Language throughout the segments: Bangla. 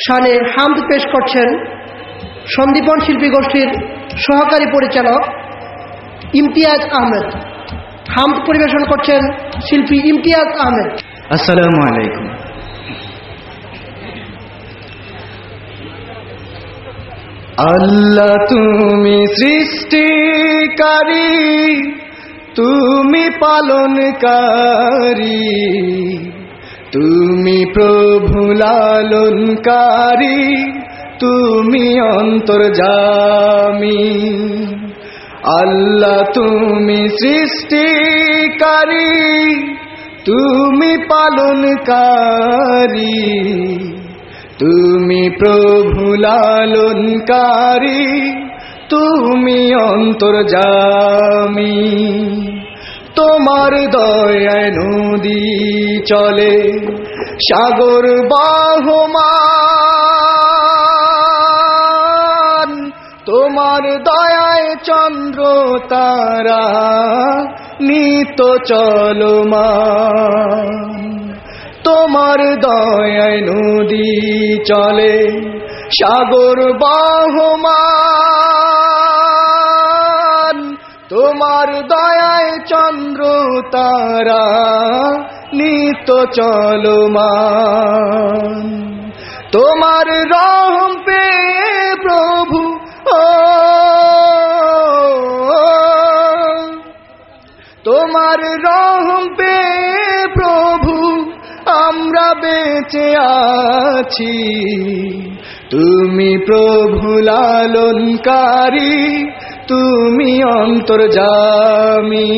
শানে হামদ পেশ করছেন সন্দীপন শিল্পী গোষ্ঠীর সহকারী পরিচালক ইমতিয়াজ আহমেদ। হামদ পরিবেশন করছেন শিল্পী ইমতিয়াজ আহমেদ। আসসালামু আলাইকুম। আল্লাহ তুমি সৃষ্টিকারী, তুমি পালনকারী, তুমি প্রভু লালনকারী, তুমি অন্তর্যামী। আল্লাহ তুমি সৃষ্টিকারী, তুমি পালনকারী, তুমি প্রভু লালনকারী, তুমি অন্তর্যামী। তোমার দয়ায় নদী চলে, সাগর বহমান, তোমার দয়ায় চন্দ্র তারা নিত চলমান। তোমার দয়ায় নদী চলে, সাগর বহমান, তোমার দয়ায় চন্দ্র তারা নিত চলমান। তোমার রহম পে প্রভু তোমার রহম পে প্রভু আমরা বেঁচে আছি। তুমি প্রভু লালনকারী, তুমি অন্তর্যামী।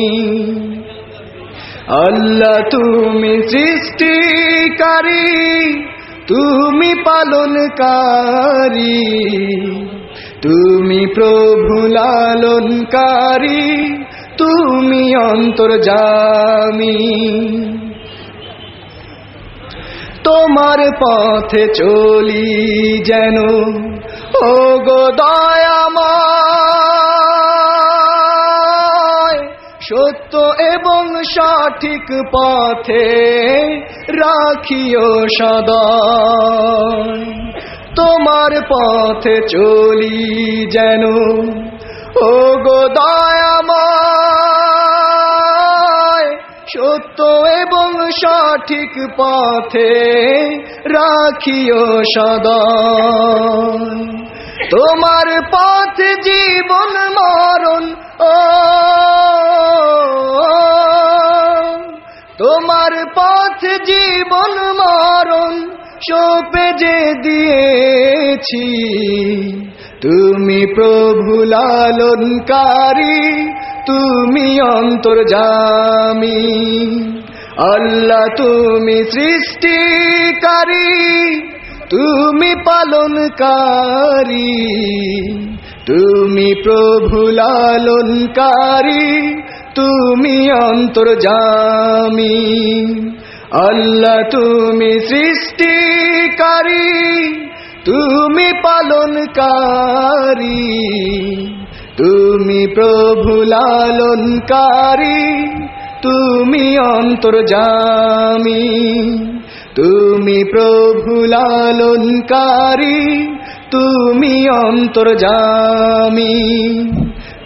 আল্লাহ তুমি সৃষ্টিকারী, তুমি পালনকারী, তুমি প্রভু লালনকারী, তুমি অন্তর্যামী। তোমার পথে চলি যেন ওগো দয়াময়, সত্য এবং সঠিক পথে রাখিও সদা। তোমার পথে চলি যেন ওগো দয়াময়, সত্য এবং সঠিক পথে রাখিও সদা। তোমার পথে জীবন মরণ, তোমার পথে জীবন মরণ সঁপে যে দিয়েছি। তুমি প্রভু লালনকারী, তুমি অন্তর্যামী। আল্লাহ তুমি সৃষ্টিকারী, তুমি পালনকারী, তুমি প্রভু লালনকারী, তুমি অন্তর্যামী। আল্লাহ তুমি সৃষ্টিকারী, তুমি পালনকারী, তুমি প্রভু লালনকারী, তুমি অন্তর্যামী। তুমি প্রভু লালনকারী, তুমি অন্তর্যামী,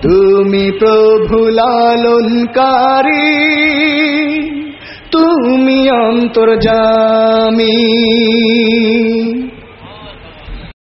তুমি প্রভু লালনকারী, তুমি অন্তর্যামী।